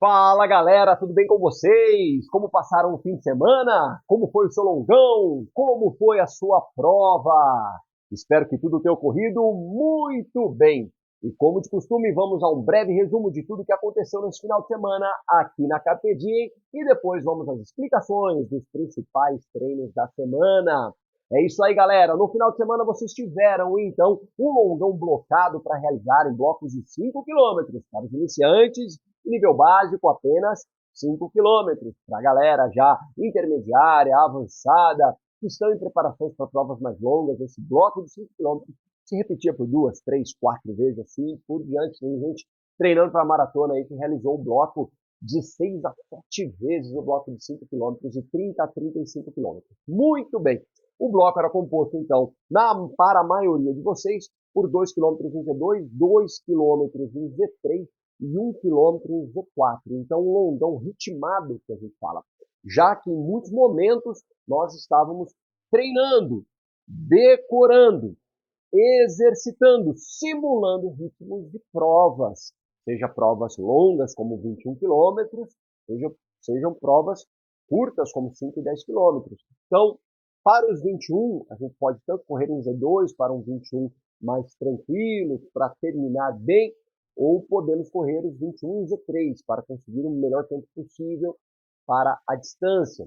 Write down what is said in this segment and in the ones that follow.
Fala galera, tudo bem com vocês? Como passaram o fim de semana? Como foi o seu longão? Como foi a sua prova? Espero que tudo tenha ocorrido muito bem. E como de costume, vamos a um breve resumo de tudo que aconteceu nesse final de semana aqui na Carpe Diem e depois vamos às explicações dos principais treinos da semana. É isso aí, galera. No final de semana vocês tiveram, então, um longão blocado para realizar em blocos de 5 quilômetros para os iniciantes, nível básico apenas 5 quilômetros. Para a galera já intermediária, avançada, que estão em preparações para provas mais longas, esse bloco de 5 quilômetros se repetia por 2, 3, 4 vezes, assim, por diante. Tem gente treinando para a maratona aí que realizou um bloco de 6 a 7 vezes o bloco de 5 quilômetros e 30 a 35 quilômetros. Muito bem. O bloco era composto, então, para a maioria de vocês, por 2 quilômetros em Z2, 2 quilômetros em Z3 e 1 quilômetro em Z4. Então, um longão ritmado, que a gente fala. Já que em muitos momentos nós estávamos treinando, decorando, exercitando, simulando ritmos de provas. Seja provas longas, como 21 quilômetros, sejam provas curtas, como 5 e 10 quilômetros. Então, para os 21, a gente pode tanto correr um Z2 para um 21 mais tranquilo, para terminar bem, ou podemos correr os 21 em Z3 para conseguir o melhor tempo possível para a distância.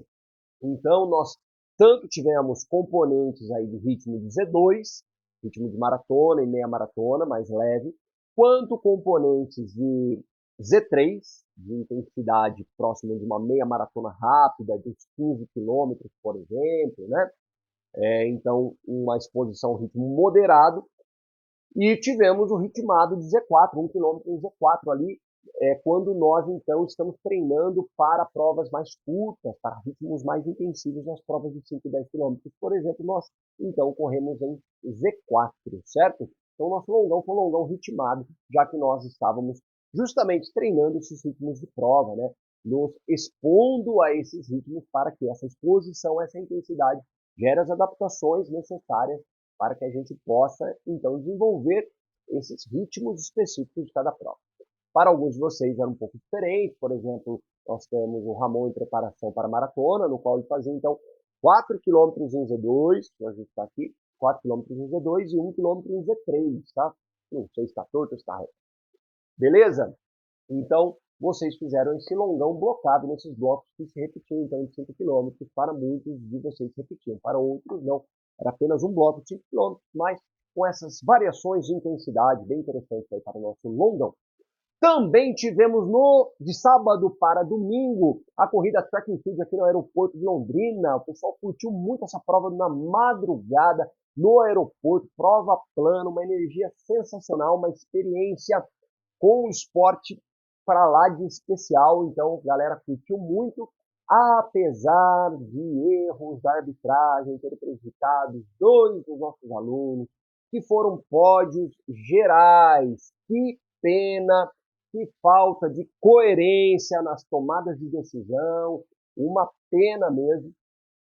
Então, nós tanto tivemos componentes aí de ritmo de Z2, ritmo de maratona e meia maratona, mais leve, quanto componentes de Z3, de intensidade próxima de uma meia maratona rápida, de uns 15 quilômetros, por exemplo, né? Então, uma exposição ao ritmo moderado. E tivemos o ritmado de Z4, 1 quilômetro em Z4 ali, quando nós, então, estamos treinando para provas mais curtas, para ritmos mais intensivos nas provas de 5 e 10 quilômetros. Por exemplo, nós, então, corremos em Z4, certo? Então, nosso longão foi um longão ritmado, já que nós estávamos justamente treinando esses ritmos de prova, né? Nos expondo a esses ritmos para que essa exposição, essa intensidade, gere as adaptações necessárias para que a gente possa, então, desenvolver esses ritmos específicos de cada prova. Para alguns de vocês era um pouco diferente, por exemplo, nós temos o Ramon em preparação para a maratona, no qual ele fazia, então, 4 quilômetros em Z2, a gente está aqui, 4 quilômetros em Z2 e 1 quilômetro em Z3, tá? Não sei se está torto ou está reto. Beleza? Então, vocês fizeram esse longão blocado nesses blocos que se repetiam, então, de 5 quilômetros. Para muitos de vocês repetiam, para outros não. Era apenas um bloco de 5 quilômetros, mas com essas variações de intensidade bem interessantes aí para o nosso longão. Também tivemos de sábado para domingo a corrida Track and Field aqui no aeroporto de Londrina. O pessoal curtiu muito essa prova na madrugada no aeroporto, prova plana, uma energia sensacional, uma experiência com o esporte para lá de especial. Então, a galera curtiu muito, apesar de erros da arbitragem terem prejudicado dois dos nossos alunos, que foram pódios gerais. Que pena, que falta de coerência nas tomadas de decisão, uma pena mesmo.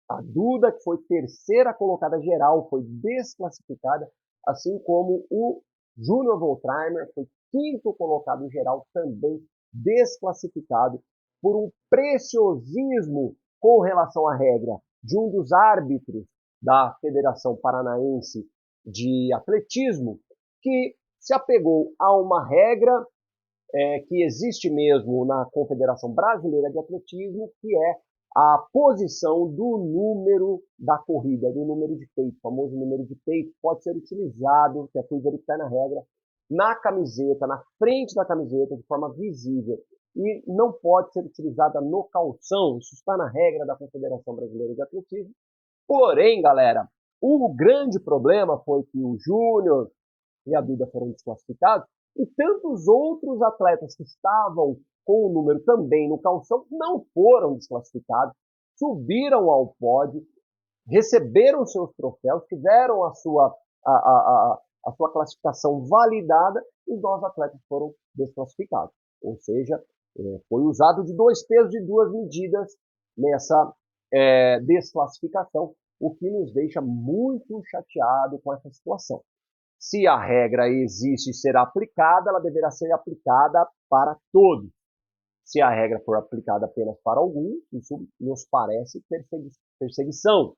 A Duda, que foi terceira colocada geral, foi desclassificada, assim como o Júnior Voltraimer foi quinto colocado geral, também desclassificado por um preciosismo com relação à regra de um dos árbitros da Federação Paranaense de Atletismo, que se apegou a uma regra que existe mesmo na Confederação Brasileira de Atletismo, que é a posição do número da corrida, do número de peito, o famoso número de peito, pode ser utilizado, que fui verificar na regra, na camiseta, na frente da camiseta, de forma visível, e não pode ser utilizada no calção, isso está na regra da Confederação Brasileira de Atletismo. Porém, galera, o grande problema foi que o Júnior e a Duda foram desclassificados, e tantos outros atletas que estavam com o número também no calção não foram desclassificados, subiram ao pódio, receberam seus troféus, tiveram a sua classificação validada e os nossos atletas foram desclassificados. Ou seja, foi usado de dois pesos e duas medidas nessa desclassificação, o que nos deixa muito chateado com essa situação. Se a regra existe e será aplicada, ela deverá ser aplicada para todos. Se a regra for aplicada apenas para alguns, isso nos parece perseguição.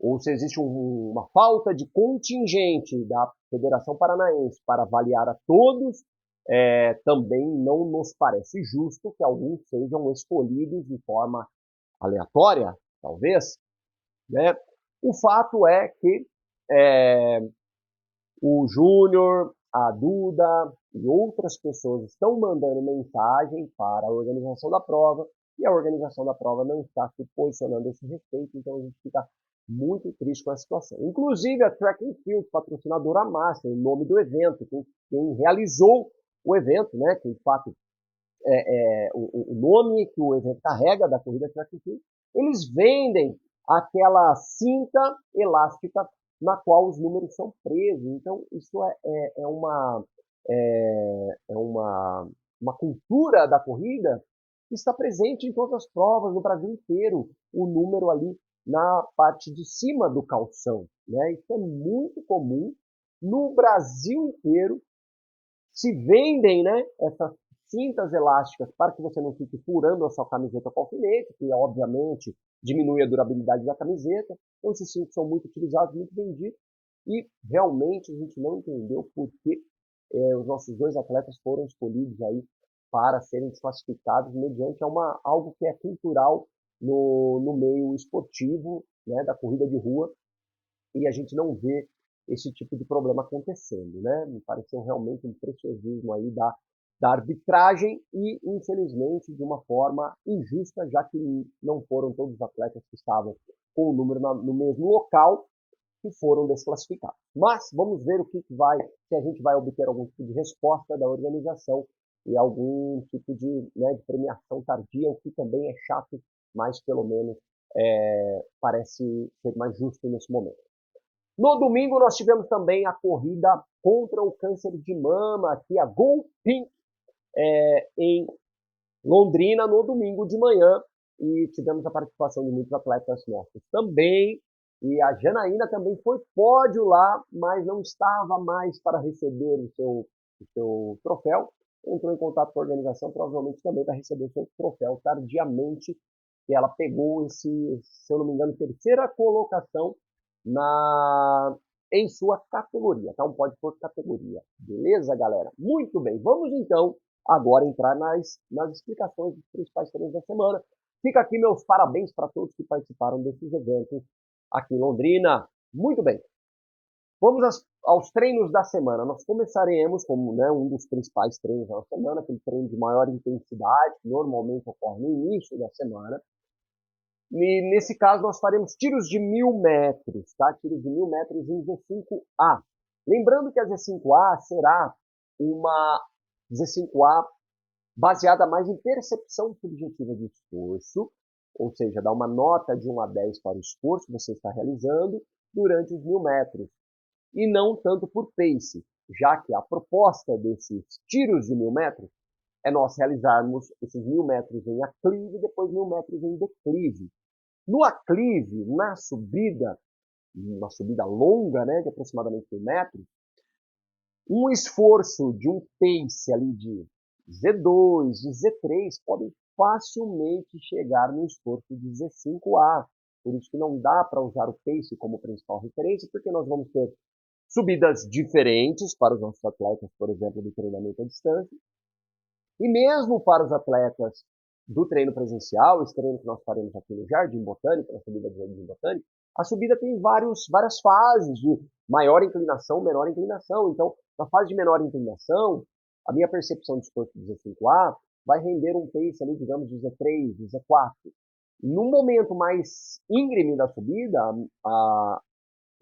Ou se existe uma falta de contingente da Federação Paranaense para avaliar a todos, também não nos parece justo que alguns sejam escolhidos de forma aleatória, talvez. Né? O fato é que o Júnior, a Duda e outras pessoas estão mandando mensagem para a organização da prova e a organização da prova não está se posicionando a esse respeito, então a gente fica muito triste com a situação. Inclusive a Track and Field, patrocinadora master, o nome do evento, quem realizou o evento, né, que de fato o nome que o evento carrega da corrida Track and Field, eles vendem aquela cinta elástica na qual os números são presos. Então, isso uma cultura da corrida que está presente em todas as provas no Brasil inteiro. O número ali na parte de cima do calção. Né? Isso é muito comum no Brasil inteiro. Se vendem, né, essas cintas elásticas para que você não fique furando a sua camiseta com alfinete, que obviamente diminui a durabilidade da camiseta. Então esses cintos são muito utilizados, muito vendidos, e realmente a gente não entendeu por que os nossos dois atletas foram escolhidos aí para serem desclassificados mediante algo que é cultural no meio esportivo, né, da corrida de rua, e a gente não vê esse tipo de problema acontecendo, né? Me pareceu realmente um preciosismo aí da arbitragem e, infelizmente, de uma forma injusta, já que não foram todos os atletas que estavam com o número no mesmo local que foram desclassificados. Mas vamos ver se a gente vai obter algum tipo de resposta da organização e algum tipo de premiação tardia, o que também é chato, mas pelo menos parece ser mais justo nesse momento. No domingo nós tivemos também a corrida contra o câncer de mama, aqui a Go Pink, em Londrina, no domingo de manhã, e tivemos a participação de muitos atletas nossos também, e a Janaína também foi pódio lá, mas não estava mais para receber o seu troféu, entrou em contato com a organização, provavelmente também vai receber o seu troféu tardiamente, e ela pegou se eu não me engano, terceira colocação em sua categoria, tá? Um pódio por categoria. Beleza, galera? Muito bem. Vamos então agora entrar nas explicações dos principais treinos da semana. Fica aqui meus parabéns para todos que participaram desses eventos aqui em Londrina. Muito bem. Vamos aos treinos da semana. Nós começaremos como um dos principais treinos da semana, aquele treino de maior intensidade, que normalmente ocorre no início da semana. E nesse caso nós faremos tiros de 1.000 metros, tá? Tiros de 1.000 metros em Z5A. Lembrando que a Z5A será uma Z5A baseada mais em percepção subjetiva de esforço, ou seja, dá uma nota de 1 a 10 para o esforço que você está realizando durante os 1.000 metros, e não tanto por pace, já que a proposta desses tiros de 1.000 metros é nós realizarmos esses 1.000 metros em aclive e depois 1.000 metros em declive. No aclive, na subida, uma subida longa, né, de aproximadamente 1 metro, um esforço de um pace ali de Z2, de Z3, pode facilmente chegar no esforço de Z5A. Por isso que não dá para usar o pace como principal referência, porque nós vamos ter subidas diferentes para os nossos atletas, por exemplo, do treinamento à distância. E mesmo para os atletas do treino presencial, esse treino que nós faremos aqui no Jardim Botânico, na subida do Jardim Botânico, a subida tem várias fases de maior inclinação, menor inclinação. Então, na fase de menor inclinação, a minha percepção de esforço de Z5A vai render um pace ali, digamos, de Z3, de Z4. No momento mais íngreme da subida, o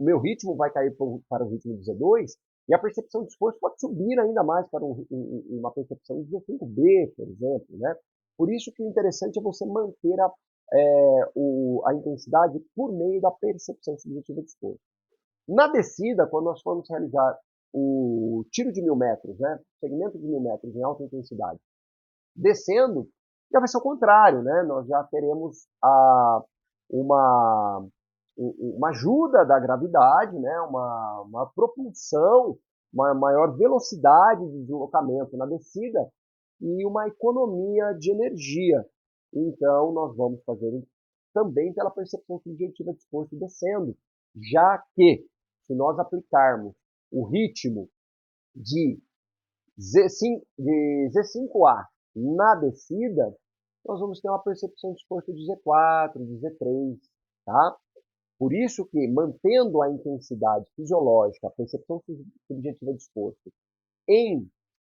meu ritmo vai cair para o ritmo de Z2, e a percepção de esforço pode subir ainda mais para uma percepção de Z5B, por exemplo, né? Por isso que o interessante é você manter a intensidade por meio da percepção subjetiva de esforço. Na descida, quando nós formos realizar o tiro de 1.000 metros, né, segmento de 1.000 metros em alta intensidade, descendo, já vai ser o contrário, né? Nós já teremos uma ajuda da gravidade, né? uma propulsão, uma maior velocidade de deslocamento na descida, e uma economia de energia. Então, nós vamos fazer também pela percepção subjetiva de esforço descendo, já que, se nós aplicarmos o ritmo de Z5A na descida, nós vamos ter uma percepção de esforço de Z4, de Z3, tá? Por isso que, mantendo a intensidade fisiológica, a percepção subjetiva de esforço em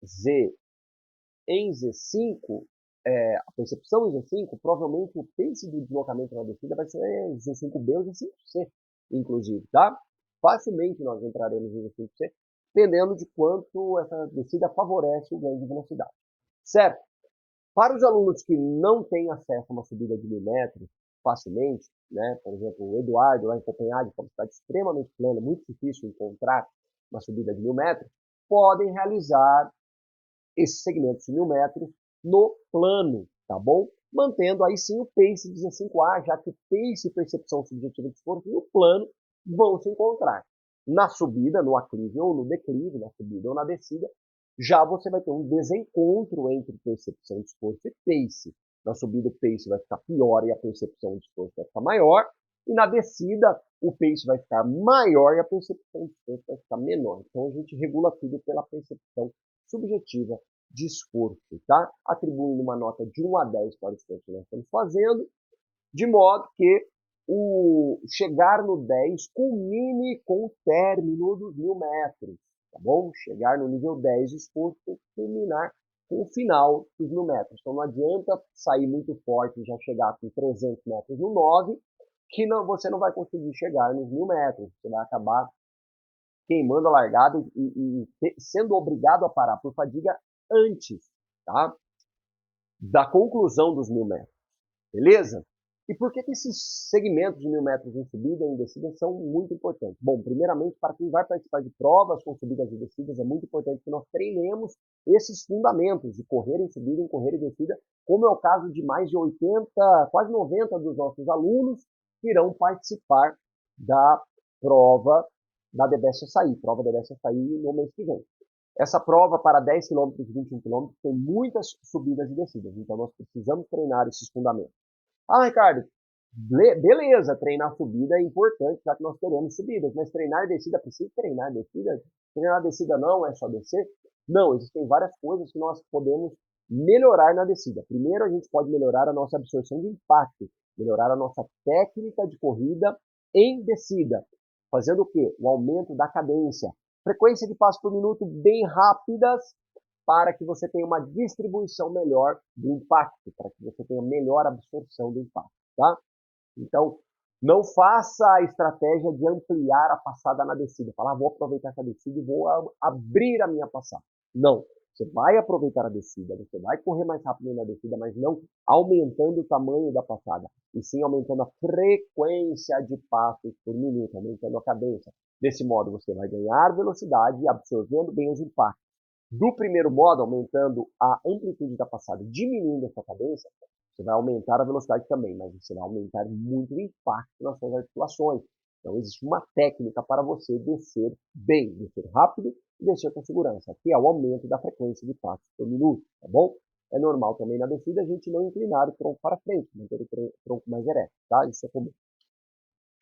Z5, a percepção em Z5, provavelmente o pace do deslocamento na descida vai ser Z5B ou Z5C, inclusive, tá? Facilmente nós entraremos em Z5C, dependendo de quanto essa descida favorece o ganho de velocidade. Certo? Para os alunos que não têm acesso a uma subida de 1000 metros facilmente, né? Por exemplo, o Eduardo, lá em Copenhague, que é uma cidade extremamente plana, muito difícil encontrar uma subida de 1000 metros, podem realizar esses segmentos de 1000 metros no plano, tá bom? Mantendo aí sim o pace de Z5A, já que pace e percepção subjetiva de esforço no plano vão se encontrar. Na subida, no aclive ou no declive, na subida ou na descida, já você vai ter um desencontro entre percepção de esforço e pace. Na subida, o pace vai ficar pior e a percepção de esforço vai ficar maior. E na descida, o pace vai ficar maior e a percepção de esforço vai ficar menor. Então, a gente regula tudo pela percepção subjetiva de esforço, tá? Atribuindo uma nota de 1 a 10 para o esforço que nós estamos fazendo, de modo que o chegar no 10 culmine com o término dos 1000 metros, tá bom? Chegar no nível 10 de esforço tem que culminar com o final dos 1000 metros. Então não adianta sair muito forte e já chegar com 300 metros no 9, que você não vai conseguir chegar nos 1000 metros. Você vai acabar queimando a largada e sendo obrigado a parar por fadiga antes, tá? Da conclusão dos 1000 metros. Beleza? E por que esses segmentos de 1000 metros em subida e em descida são muito importantes? Bom, primeiramente, para quem vai participar de provas com subidas e descidas, é muito importante que nós treinemos esses fundamentos de correr em subida, em correr e descida, como é o caso de mais de 80, quase 90 dos nossos alunos que irão participar da prova da DBS Açaí, prova da DBS Açaí no mês que vem. Essa prova para 10 km e 21 km tem muitas subidas e descidas, então nós precisamos treinar esses fundamentos. Ah, Ricardo, beleza, treinar subida é importante, já que nós teremos subidas, mas treinar descida, precisa treinar descida? Treinar descida não é só descer? Não, existem várias coisas que nós podemos melhorar na descida. Primeiro, a gente pode melhorar a nossa absorção de impacto, melhorar a nossa técnica de corrida em descida, fazendo o quê? O aumento da cadência, frequência de passos por minuto bem rápidas, para que você tenha uma distribuição melhor do impacto, para que você tenha melhor absorção do impacto, tá? Então, não faça a estratégia de ampliar a passada na descida. Falar, vou aproveitar essa descida e vou abrir a minha passada. Não. Você vai aproveitar a descida, você vai correr mais rápido na descida, mas não aumentando o tamanho da passada, e sim aumentando a frequência de passos por minuto, aumentando a cadência. Desse modo, você vai ganhar velocidade e absorvendo bem os impactos. Do primeiro modo, aumentando a amplitude da passada, diminuindo essa cadência, você vai aumentar a velocidade também, mas você vai aumentar muito o impacto nas suas articulações. Então, existe uma técnica para você descer bem, descer rápido e descer com segurança, que é o aumento da frequência de passos por minuto, tá bom? É normal também na descida a gente não inclinar o tronco para frente, manter o tronco mais ereto, tá? Isso é comum.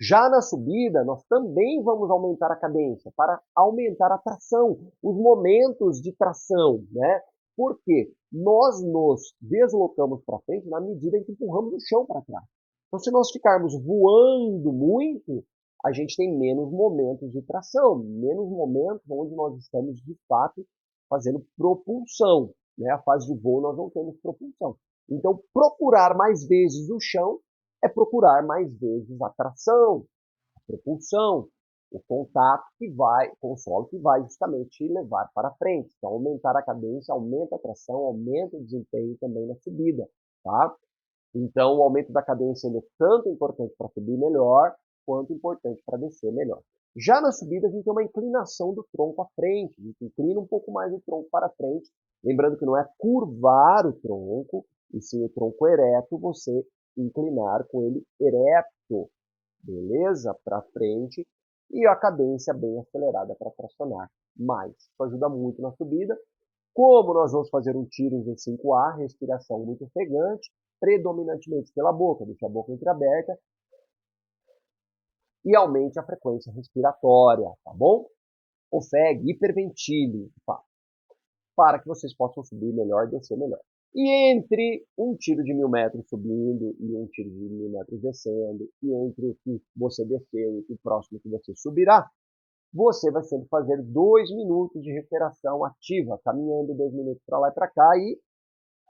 Já na subida, nós também vamos aumentar a cadência para aumentar a tração, os momentos de tração, né? Por quê? Nós nos deslocamos para frente na medida em que empurramos o chão para trás. Então, se nós ficarmos voando muito, a gente tem menos momentos de tração, menos momentos onde nós estamos, de fato, fazendo propulsão, né? A fase de voo nós não temos propulsão. Então, procurar mais vezes o chão é procurar mais vezes a tração, a propulsão, o contato que vai com o solo que vai justamente te levar para frente. Então, aumentar a cadência, aumenta a tração, aumenta o desempenho também na subida, tá? Então, o aumento da cadência ele é tanto importante para subir melhor, quanto importante para descer melhor. Já na subida, a gente tem uma inclinação do tronco à frente, a gente inclina um pouco mais o tronco para frente, lembrando que não é curvar o tronco, e sim o tronco ereto, você inclinar com ele ereto, beleza? Para frente, e a cadência bem acelerada para tracionar mais. Isso ajuda muito na subida. Como nós vamos fazer um tiro em 5A, respiração muito ofegante, predominantemente pela boca, deixa a boca entreaberta e aumente a frequência respiratória, tá bom? Ofegue, hiperventile, tá? Para que vocês possam subir melhor, descer melhor. E entre um tiro de 1.000 metros subindo e um tiro de 1.000 metros descendo, e entre o que você desceu e o próximo que você subirá, você vai sempre fazer 2 minutos de respiração ativa, caminhando 2 minutos para lá e para cá e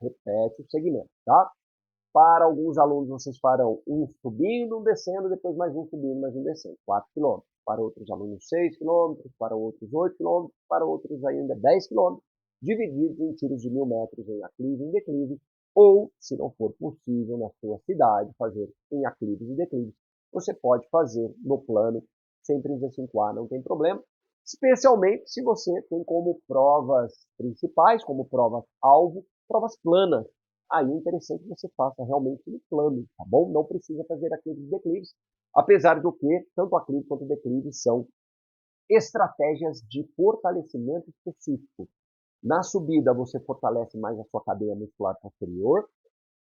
repete o segmento, tá? Para alguns alunos, vocês farão um subindo, um descendo, depois mais um subindo, mais um descendo, 4 km. Para outros alunos, 6 km, para outros 8 km, para outros ainda 10 km, divididos em tiros de 1.000 metros em aclive e em declive, ou, se não for possível na sua cidade fazer em aclives e declives, você pode fazer no plano, sempre em V5A, não tem problema, especialmente se você tem como provas principais, como provas-alvo, provas planas. Aí é interessante que você faça realmente no plano, tá bom? Não precisa fazer aclives e declives, apesar do que tanto aclive quanto declive são estratégias de fortalecimento específico. Na subida, você fortalece mais a sua cadeia muscular posterior,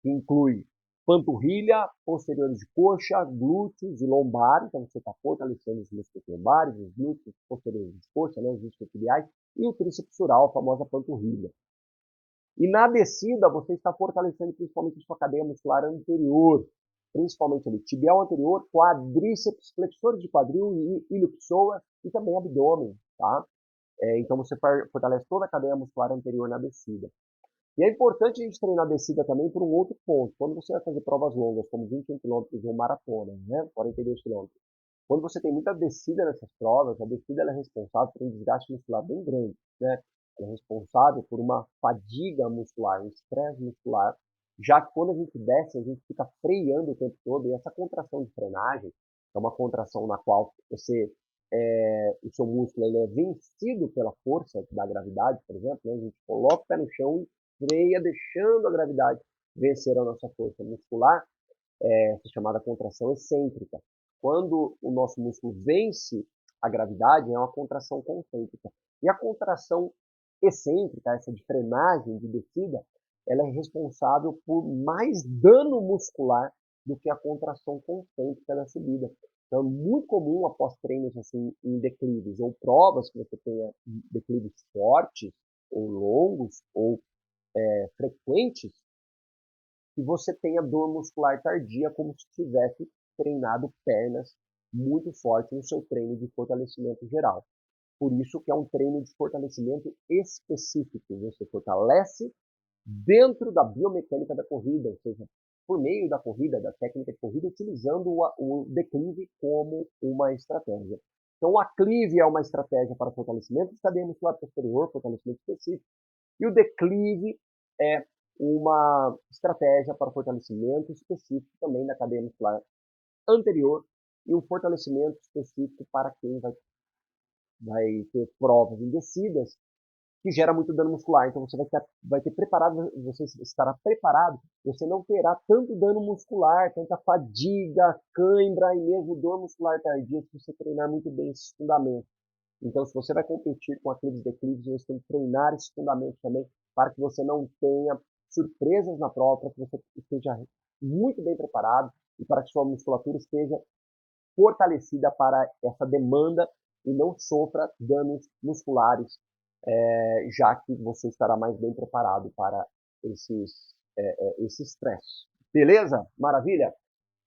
que inclui panturrilha, posteriores de coxa, glúteos e lombar. Então, você está fortalecendo os músculos lombares, os glúteos posteriores de coxa, né, os isquiotibiais, e o tríceps sural, a famosa panturrilha. E na descida, você está fortalecendo principalmente a sua cadeia muscular anterior, principalmente ali, tibial anterior, quadríceps, flexores de quadril e iliopsoas e também abdômen, tá? Então você fortalece toda a cadeia muscular anterior na descida. E é importante a gente treinar a descida também por um outro ponto. Quando você vai fazer provas longas, como 21 km ou maratona, né, 42 km, quando você tem muita descida nessas provas, a descida é responsável por um desgaste muscular bem grande, né? Ela é responsável por uma fadiga muscular, um estresse muscular, já que quando a gente desce, a gente fica freando o tempo todo, e essa contração de frenagem é uma contração na qual o seu músculo ele é vencido pela força da gravidade, por exemplo, né? A gente coloca o pé no chão e freia, deixando a gravidade vencer a nossa força muscular, essa chamada contração excêntrica. Quando o nosso músculo vence a gravidade, é uma contração concêntrica. E a contração excêntrica, essa de frenagem, de descida, ela é responsável por mais dano muscular do que a contração concêntrica da subida. Então, é muito comum após treinos assim, em declives ou provas que você tenha declives fortes, ou longos, ou frequentes, que você tenha dor muscular tardia, como se tivesse treinado pernas muito forte no seu treino de fortalecimento geral. Por isso que é um treino de fortalecimento específico. Você fortalece dentro da biomecânica da corrida, ou seja, por meio da corrida, da técnica de corrida, utilizando o declive como uma estratégia. Então, o aclive é uma estratégia para fortalecimento de cadeia muscular posterior, fortalecimento específico, e o declive é uma estratégia para fortalecimento específico também da cadeia muscular anterior e um fortalecimento específico para quem vai ter provas indecidas que gera muito dano muscular. Então você vai ter preparado, você estará preparado, você não terá tanto dano muscular, tanta fadiga, cãibra e mesmo dor muscular tardia se você treinar muito bem esses fundamentos. Então, se você vai competir com aclives e declives, você tem que treinar esses fundamentos também para que você não tenha surpresas na prova, para que você esteja muito bem preparado e para que sua musculatura esteja fortalecida para essa demanda e não sofra danos musculares, já que você estará mais bem preparado para esse estresse. Beleza? Maravilha?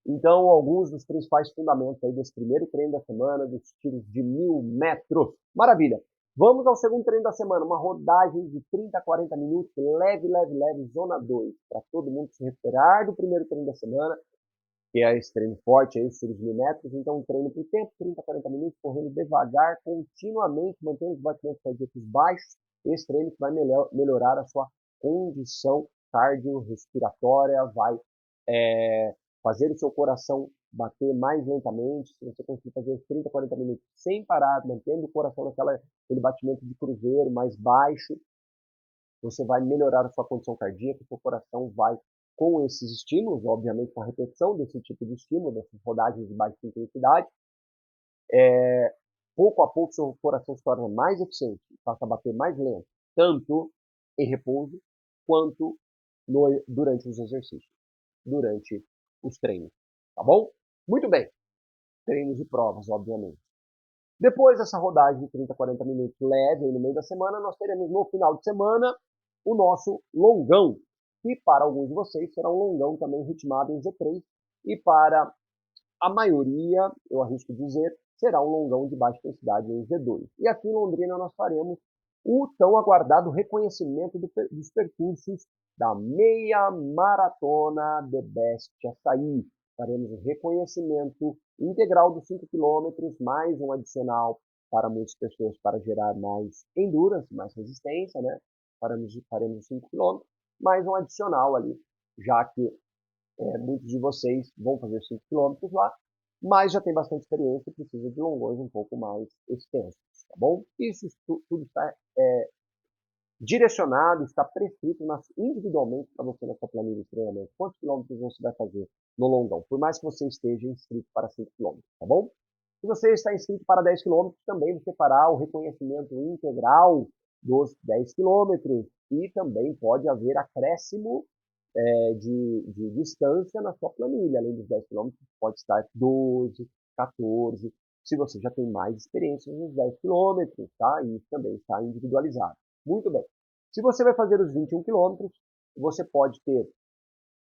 Então, alguns dos principais fundamentos aí desse primeiro treino da semana, dos tiros de 1.000 metros. Maravilha! Vamos ao segundo treino da semana, uma rodagem de 30 a 40 minutos, leve, leve, leve, zona 2, para todo mundo se recuperar do primeiro treino da semana, que é esse treino forte, aí, os tiros de 1.000 metros. Então, um treino por tempo, 30 a 40 minutos, correndo devagar, continuamente, mantendo os batimentos cardíacos baixos. Esse treino que vai melhorar a sua condição cardiorrespiratória, vai fazer o seu coração bater mais lentamente. Se você conseguir fazer os 30, 40 minutos sem parar, mantendo o coração naquele batimento de cruzeiro mais baixo, você vai melhorar a sua condição cardíaca, o seu coração vai, com esses estímulos, obviamente com a repetição desse tipo de estímulo, dessas rodagens de baixa intensidade, pouco a pouco seu coração se torna mais eficiente, passa a bater mais lento, tanto em repouso, quanto durante os exercícios, durante os treinos, tá bom? Muito bem, treinos e provas, obviamente. Depois dessa rodagem de 30 a 40 minutos leve no meio da semana, nós teremos no final de semana o nosso longão, que para alguns de vocês será um longão também ritmado em Z3, e para a maioria, eu arrisco dizer, será um longão de baixa intensidade em Z2. E aqui em Londrina nós faremos o tão aguardado reconhecimento dos percursos da meia maratona The Best Açaí. Faremos o reconhecimento integral dos 5 km, mais um adicional para muitas pessoas para gerar mais endurance, mais resistência, né? Faremos 5 km, mais um adicional ali, já que muitos de vocês vão fazer 5 km lá, mas já tem bastante experiência e precisa de longões um pouco mais extensos, tá bom? Isso tudo está direcionado, está prescrito individualmente para você na sua planilha de treinamento. Quantos quilômetros você vai fazer no longão, por mais que você esteja inscrito para 5 km, tá bom? Se você está inscrito para 10 km, também você fará o reconhecimento integral dos 10 km e também pode haver acréscimo de distância na sua planilha. Além dos 10 km, pode estar 12, 14, se você já tem mais experiência nos 10 km, tá? E isso também está individualizado. Muito bem. Se você vai fazer os 21 km, você pode ter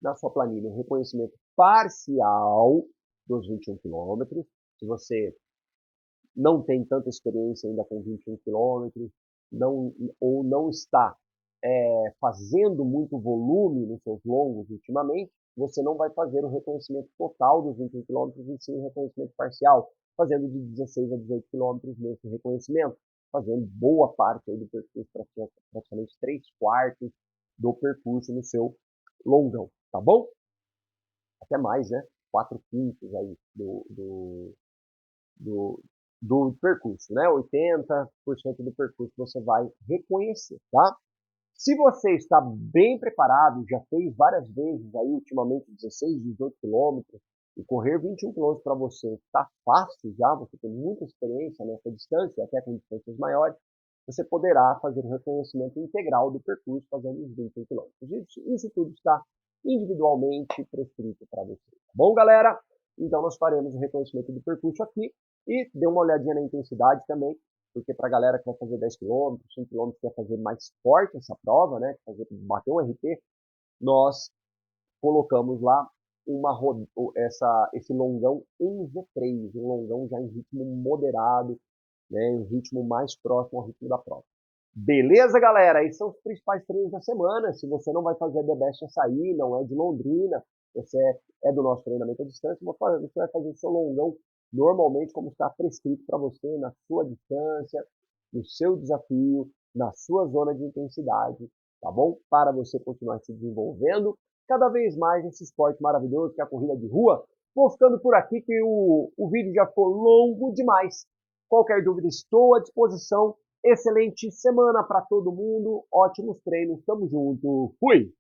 na sua planilha um reconhecimento parcial dos 21 km. Se você não tem tanta experiência ainda com 21 km, ou não está fazendo muito volume nos seus longos ultimamente, você não vai fazer o reconhecimento total dos 21 km, e sim o reconhecimento parcial, fazendo de 16 a 18 km nesse reconhecimento, fazendo boa parte aí do percurso, praticamente 3/4 do percurso no seu longão, tá bom? Até mais, né? 4/5 aí do percurso, né? 80% do percurso você vai reconhecer, tá? Se você está bem preparado, já fez várias vezes aí ultimamente 16, 18 quilômetros, e correr 21 quilômetros para você está fácil já, você tem muita experiência nessa distância, até com distâncias maiores, você poderá fazer o reconhecimento integral do percurso fazendo os 21 quilômetros. Isso tudo está individualmente prescrito para você. Tá bom, galera? Então nós faremos o reconhecimento do percurso aqui e dê uma olhadinha na intensidade também, porque para a galera que vai fazer 10 km, 5 km, quer fazer mais forte essa prova, né, bater um RP, nós colocamos lá esse longão em Z3, um longão já em ritmo moderado, né, em ritmo mais próximo ao ritmo da prova. Beleza, galera? Esses são os principais treinos da semana. Se você não vai fazer The Best Açaí, não é de Londrina, você é do nosso treinamento à distância, você vai fazer o seu longão normalmente como está prescrito para você, na sua distância, no seu desafio, na sua zona de intensidade, tá bom? Para você continuar se desenvolvendo cada vez mais nesse esporte maravilhoso que é a corrida de rua. Vou ficando por aqui que o vídeo já ficou longo demais. Qualquer dúvida, estou à disposição. Excelente semana para todo mundo, ótimos treinos, tamo junto, fui!